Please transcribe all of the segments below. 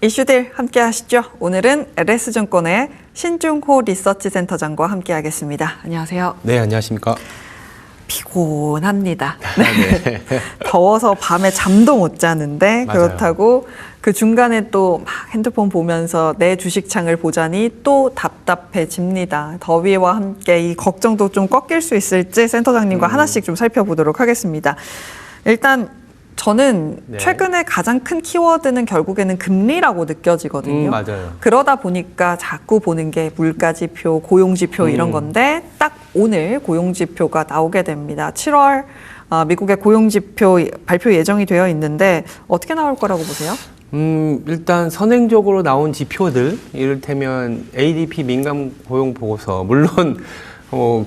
이슈들 함께 하시죠. 오늘은 LS증권의 신중호 리서치센터장과 함께 하겠습니다. 안녕하세요. 네, 안녕하십니까. 피곤합니다. 네. 더워서 밤에 잠도 못 자는데 맞아요. 그렇다고 그 중간에 또 막 핸드폰 보면서 내 주식창을 보자니 또 답답해집니다. 더위와 함께 이 걱정도 좀 꺾일 수 있을지 센터장님과 하나씩 좀 살펴보도록 하겠습니다. 일단 저는 네. 최근에 가장 큰 키워드는 결국에는 금리라고 느껴지거든요. 맞아요. 그러다 보니까 자꾸 보는 게 물가지표, 고용지표 이런 건데 딱 오늘 고용지표가 나오게 됩니다. 7월 미국의 고용지표 발표 예정이 되어 있는데 어떻게 나올 거라고 보세요? 일단 선행적으로 나온 지표들, 이를테면 ADP 민감 고용 보고서, 물론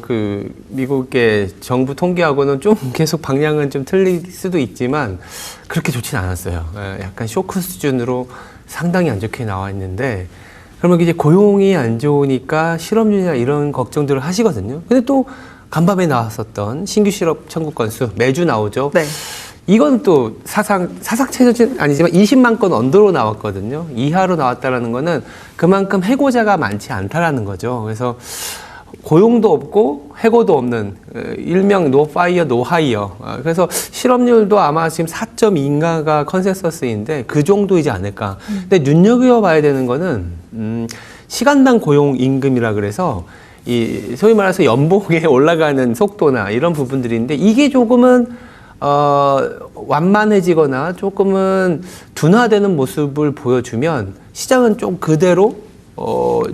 그 미국의 정부 통계하고는 좀 계속 방향은 좀 틀릴 수도 있지만 그렇게 좋진 않았어요. 약간 쇼크 수준으로 상당히 안 좋게 나와 있는데, 그러면 이제 고용이 안 좋으니까 실업률이나 이런 걱정들을 하시거든요. 근데 또 간밤에 나왔었던 신규 실업 청구 건수 매주 나오죠. 네. 이건 또 사상체는 아니지만 20만 건 언더로 나왔거든요. 이하로 나왔다라는 거는 그만큼 해고자가 많지 않다라는 거죠. 그래서 고용도 없고 해고도 없는 일명 no fire, no hire. 그래서 실업률도 아마 지금 4.2인가가 컨센서스인데 그 정도이지 않을까. 근데 눈여겨봐야 되는 거는 시간당 고용 임금이라 그래서 이 소위 말해서 연봉에 올라가는 속도나 이런 부분들인데 이게 조금은 완만해지거나 조금은 둔화되는 모습을 보여주면 시장은 좀 그대로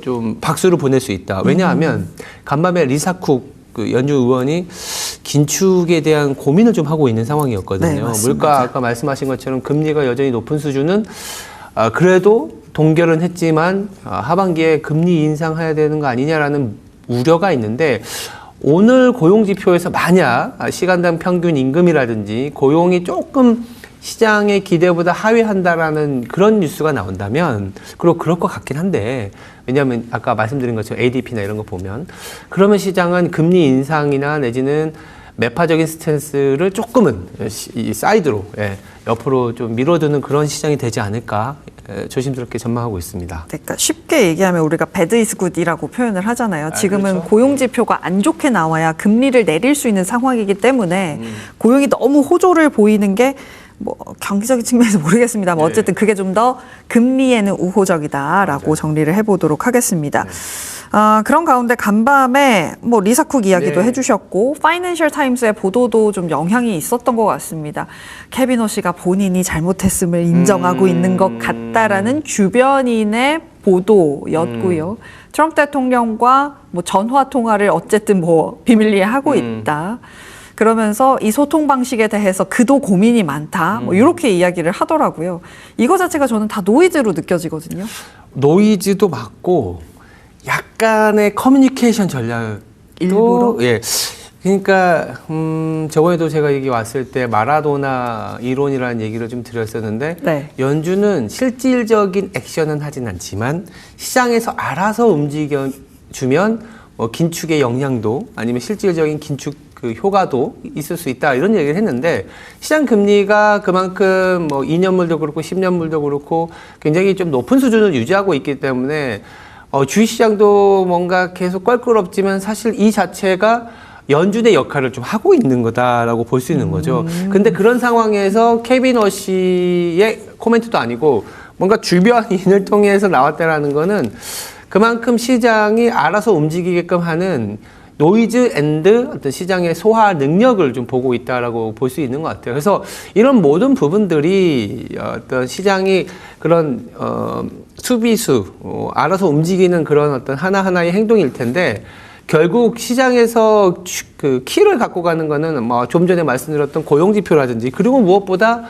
좀 박수를 보낼 수 있다. 왜냐하면 간밤에 리사쿡 그 연주 의원이 긴축에 대한 고민을 좀 하고 있는 상황이었거든요. 네, 맞습니다. 물가 아까 말씀하신 것처럼 금리가 여전히 높은 수준은 그래도 동결은 했지만 하반기에 금리 인상해야 되는 거 아니냐라는 우려가 있는데 오늘 고용지표에서 만약 시간당 평균 임금이라든지 고용이 조금 시장의 기대보다 하회한다라는 그런 뉴스가 나온다면, 그리고 그럴 것 같긴 한데, 왜냐하면 아까 말씀드린 것처럼 ADP나 이런 거 보면, 그러면 시장은 금리 인상이나 내지는 매파적인 스탠스를 조금은 이 사이드로, 옆으로 좀 밀어두는 그런 시장이 되지 않을까 조심스럽게 전망하고 있습니다. 그러니까 쉽게 얘기하면 우리가 배드 이즈 굿이라고 표현을 하잖아요. 지금은 그렇죠. 고용지표가 안 좋게 나와야 금리를 내릴 수 있는 상황이기 때문에 고용이 너무 호조를 보이는 게 뭐 경기적인 측면에서 모르겠습니다만 네. 어쨌든 그게 좀 더 금리에는 우호적이다라고 맞아요. 정리를 해보도록 하겠습니다. 네. 그런 가운데 간밤에 뭐 리사쿡 이야기도 네. 해주셨고 파이낸셜 타임스의 보도도 좀 영향이 있었던 것 같습니다. 케빈 호시가 본인이 잘못했음을 인정하고 있는 것 같다라는 주변인의 보도였고요. 트럼프 대통령과 뭐 전화 통화를 어쨌든 뭐 비밀리에 하고 있다. 그러면서 이 소통 방식에 대해서 그도 고민이 많다. 뭐 이렇게 이야기를 하더라고요. 이거 자체가 저는 다 노이즈로 느껴지거든요. 노이즈도 맞고 약간의 커뮤니케이션 전략도 일부러? 예. 그러니까 저번에도 제가 여기 왔을 때 마라도나 이론이라는 얘기를 좀 드렸었는데 네. 연준은 실질적인 액션은 하진 않지만 시장에서 알아서 움직여 주면 긴축의 영향도 아니면 실질적인 긴축 그 효과도 있을 수 있다 이런 얘기를 했는데, 시장 금리가 그만큼 뭐 2년물도 그렇고 10년물도 그렇고 굉장히 좀 높은 수준을 유지하고 있기 때문에 주식시장도 뭔가 계속 껄끄럽지만 사실 이 자체가 연준의 역할을 좀 하고 있는 거다라고 볼 수 있는 거죠. 근데 그런 상황에서 케빈 허시의 코멘트도 아니고 뭔가 주변인을 통해서 나왔다라는 거는 그만큼 시장이 알아서 움직이게끔 하는 노이즈 앤드 어떤 시장의 소화 능력을 좀 보고 있다라고 볼 수 있는 것 같아요. 그래서 이런 모든 부분들이 어떤 시장이 그런 수비수 알아서 움직이는 그런 어떤 하나하나의 행동일 텐데, 결국 시장에서 그 키를 갖고 가는 거는 뭐 좀 전에 말씀드렸던 고용지표라든지, 그리고 무엇보다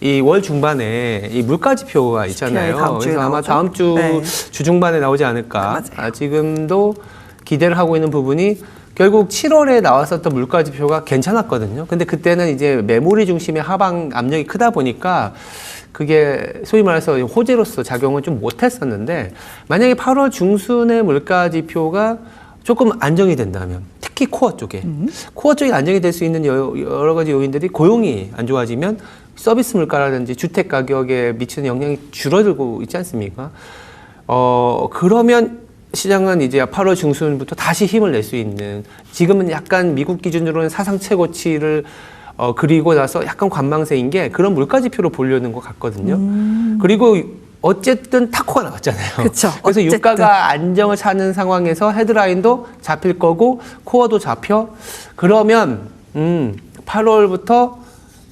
이 월 중반에 이 물가지표가 있잖아요. 그래서 아마 다음 주 네. 주중반에 나오지 않을까. 맞아요. 지금도 기대를 하고 있는 부분이 결국 7월에 나왔었던 물가지표가 괜찮았거든요. 근데 그때는 이제 메모리 중심의 하방 압력이 크다 보니까 그게 소위 말해서 호재로서 작용을 좀 못했었는데, 만약에 8월 중순의 물가지표가 조금 안정이 된다면, 특히 코어 쪽에 코어 쪽이 안정이 될 수 있는 여러 가지 요인들이 고용이 안 좋아지면 서비스 물가라든지 주택 가격에 미치는 영향이 줄어들고 있지 않습니까? 그러면 시장은 이제 8월 중순부터 다시 힘을 낼 수 있는, 지금은 약간 미국 기준으로는 사상 최고치를 그리고 나서 약간 관망세인 게 그런 물가 지표로 보려는 것 같거든요. 그리고 어쨌든 타코가 나왔잖아요. 그쵸, 그래서 어쨌든. 유가가 안정을 찾는 상황에서 헤드라인도 잡힐 거고 코어도 잡혀. 그러면 8월부터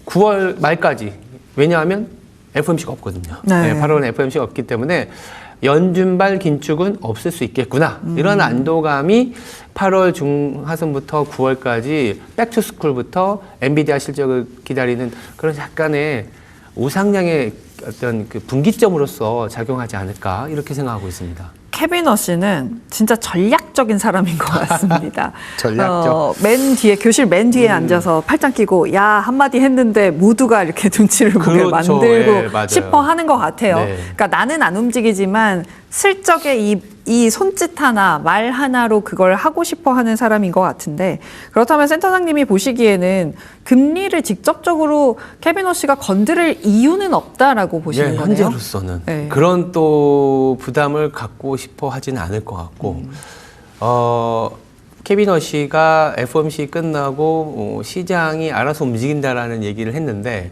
9월 말까지, 왜냐하면 FOMC가 없거든요. 네. 8월은 FOMC가 없기 때문에 연준발 긴축은 없을 수 있겠구나. 이런 안도감이 8월 중하순부터 9월까지 백투스쿨부터 엔비디아 실적을 기다리는 그런 약간의 우상향의 어떤 그 분기점으로서 작용하지 않을까 이렇게 생각하고 있습니다. 케빈 허씨는 진짜 전략적인 사람인 것 같습니다. 전략적? 맨 뒤에, 교실 맨 뒤에 앉아서 팔짱 끼고 야 한마디 했는데 모두가 이렇게 눈치를 보게 그렇죠. 만들고 예, 맞아요. 싶어 하는 것 같아요. 네. 그러니까 나는 안 움직이지만 슬쩍에 이 손짓 하나, 말 하나로 그걸 하고 싶어 하는 사람인 것 같은데, 그렇다면 센터장님이 보시기에는 금리를 직접적으로 케빈 허씨가 건드릴 이유는 없다라고 보시는 예, 거네요. 현재로서는 네. 그런 또 부담을 갖고 싶어 하지는 않을 것 같고, 케빈 허씨가 FOMC 끝나고 시장이 알아서 움직인다라는 얘기를 했는데,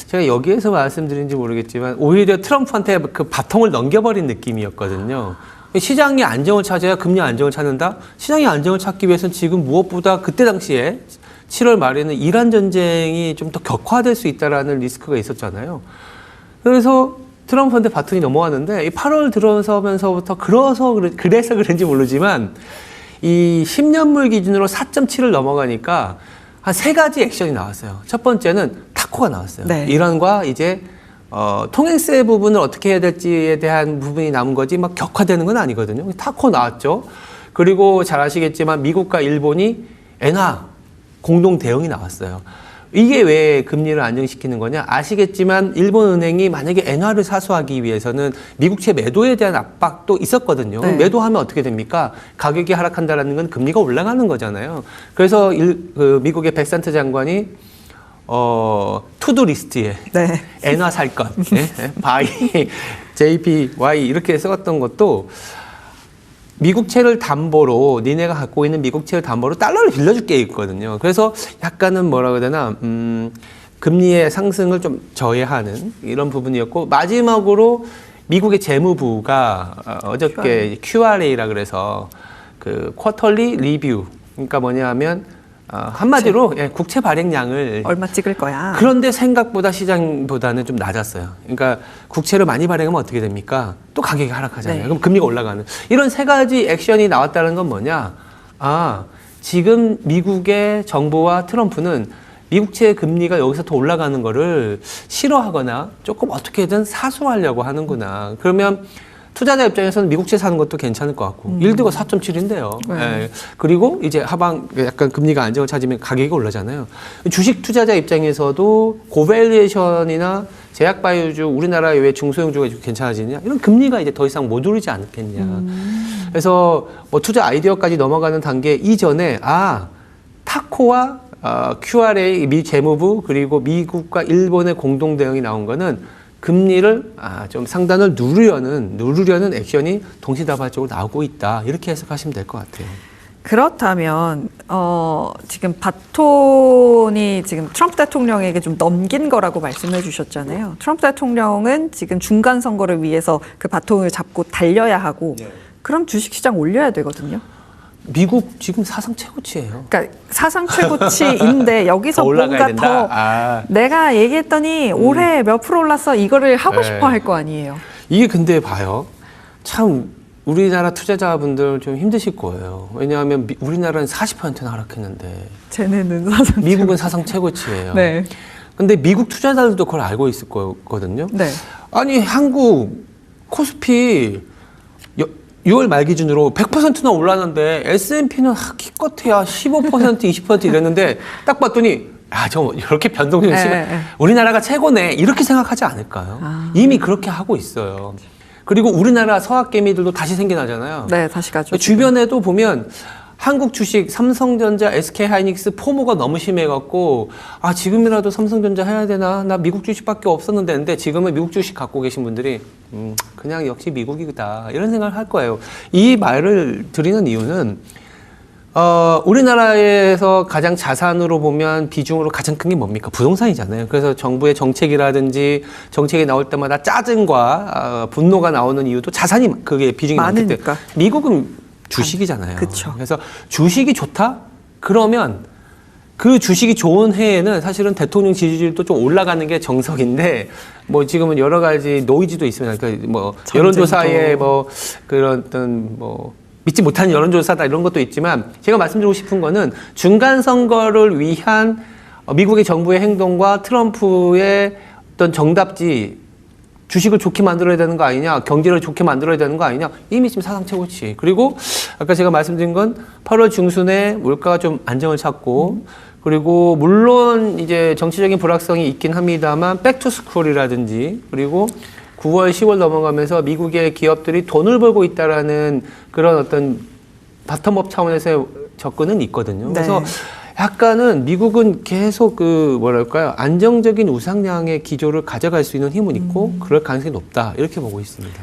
제가 여기에서 말씀드린지 모르겠지만 오히려 트럼프한테 그 바통을 넘겨버린 느낌이었거든요. 시장이 안정을 찾아야 금리 안정을 찾는다. 시장이 안정을 찾기 위해서는 지금 무엇보다 그때 당시에 7월 말에는 이란 전쟁이 좀 더 격화될 수 있다라는 리스크가 있었잖아요. 그래서 트럼프한테 바통이 넘어왔는데 이 8월 들어서면서부터 그래서 그런지 모르지만 이 10년물 기준으로 4.7을 넘어가니까 한 세 가지 액션이 나왔어요. 첫 번째는 타코가 나왔어요. 네. 이란과 이제 통행세 부분을 어떻게 해야 될지에 대한 부분이 남은 거지 막 격화되는 건 아니거든요. 타코 나왔죠. 그리고 잘 아시겠지만 미국과 일본이 엔화 공동 대응이 나왔어요. 이게 왜 금리를 안정시키는 거냐? 아시겠지만 일본 은행이 만약에 엔화를 사수하기 위해서는 미국채 매도에 대한 압박도 있었거든요. 네. 매도하면 어떻게 됩니까? 가격이 하락한다는 건 금리가 올라가는 거잖아요. 그래서 미국의 백산트 장관이 투두 리스트에 네. 엔화 살 것, 바이, JPY 이렇게 써왔던 것도 미국채를 담보로, 니네가 갖고 있는 미국채를 담보로 달러를 빌려줄게 있거든요. 그래서 약간은 뭐라고 해야 되나, 금리의 상승을 좀 저해하는 이런 부분이었고, 마지막으로 미국의 재무부가 어저께 QRA라 그래서 그 쿼터리 리뷰, 그러니까 뭐냐면 한마디로 국채 발행량을 얼마 찍을 거야. 그런데 생각보다 시장보다는 좀 낮았어요. 그러니까 국채를 많이 발행하면 어떻게 됩니까? 또 가격이 하락하잖아요. 네. 그럼 금리가 올라가는. 이런 세 가지 액션이 나왔다는 건 뭐냐? 지금 미국의 정부와 트럼프는 미국채 금리가 여기서 더 올라가는 거를 싫어하거나 조금 어떻게든 사수하려고 하는구나. 그러면 투자자 입장에서는 미국채 사는 것도 괜찮을 것 같고, 일드가 4.7인데요. 네. 그리고 이제 하방 약간 금리가 안정을 찾으면 가격이 올라잖아요. 주식 투자자 입장에서도 고밸류에이션이나 제약바이오주, 우리나라의 왜 중소형주가 괜찮아지냐? 이런 금리가 이제 더 이상 못 오르지 않겠냐. 그래서 뭐 투자 아이디어까지 넘어가는 단계 이전에 타코와 QRA 미 재무부 그리고 미국과 일본의 공동 대응이 나온 거는 금리를 좀 상단을 누르려는 액션이 동시다발적으로 나오고 있다. 이렇게 해석하시면 될 것 같아요. 그렇다면 지금 바톤이 지금 트럼프 대통령에게 좀 넘긴 거라고 말씀해 주셨잖아요. 트럼프 대통령은 지금 중간 선거를 위해서 그 바톤을 잡고 달려야 하고, 그럼 주식시장 올려야 되거든요. 미국 지금 사상 최고치예요. 그러니까 사상 최고치인데 여기서 더 올라가야 뭔가 더 된다? 내가 얘기했더니 올해 몇 프로 올랐어 이거를 하고 네. 싶어 할 거 아니에요. 이게 근데 봐요. 참 우리나라 투자자분들 좀 힘드실 거예요. 왜냐하면 우리나라는 40%나 하락했는데 쟤네는 사상 미국은 사상 최고치예요. 네. 근데 미국 투자자들도 그걸 알고 있을 거거든요. 네. 아니 한국 코스피 6월 말 기준으로 100%나 올랐는데 S&P는 기껏해야 15% 20% 이랬는데 딱 봤더니 저 이렇게 변동성이 심해. 우리나라가 최고네. 이렇게 생각하지 않을까요? 이미 그렇게 하고 있어요. 그리고 우리나라 서학개미들도 다시 생겨나잖아요. 네, 다시 가죠. 주변에도 보면 한국 주식 삼성전자, SK하이닉스 포모가 너무 심해갖고 아 지금이라도 삼성전자 해야 되나? 나 미국 주식밖에 없었는데 근데 지금은 미국 주식 갖고 계신 분들이 그냥 역시 미국이다 이런 생각을 할 거예요. 이 말을 드리는 이유는 우리나라에서 가장 자산으로 보면 비중으로 가장 큰 게 뭡니까? 부동산이잖아요. 그래서 정부의 정책이라든지 정책이 나올 때마다 짜증과 분노가 나오는 이유도 자산이 그게 비중이 많기 때문에 많으니까. 미국은 주식이잖아요. 그쵸. 그래서 주식이 좋다? 그러면 그 주식이 좋은 해에는 사실은 대통령 지지율도 좀 올라가는 게 정석인데 뭐 지금은 여러 가지 노이즈도 있습니다. 그러니까 뭐 전쟁도. 여론조사에 뭐 그런 어떤 뭐 믿지 못하는 여론조사다 이런 것도 있지만 제가 말씀드리고 싶은 거는 중간 선거를 위한 미국의 정부의 행동과 트럼프의 어떤 정답지 주식을 좋게 만들어야 되는 거 아니냐, 경제를 좋게 만들어야 되는 거 아니냐, 이미 지금 사상 최고치. 그리고 아까 제가 말씀드린 건 8월 중순에 물가가 좀 안정을 찾고, 그리고 물론 이제 정치적인 불확성이 있긴 합니다만, 백투스쿨이라든지, 그리고 9월, 10월 넘어가면서 미국의 기업들이 돈을 벌고 있다라는 그런 어떤 바텀업 차원에서의 접근은 있거든요. 그래서 네. 약간은 미국은 계속 뭐랄까요 안정적인 우상향의 기조를 가져갈 수 있는 힘은 있고 그럴 가능성이 높다 이렇게 보고 있습니다.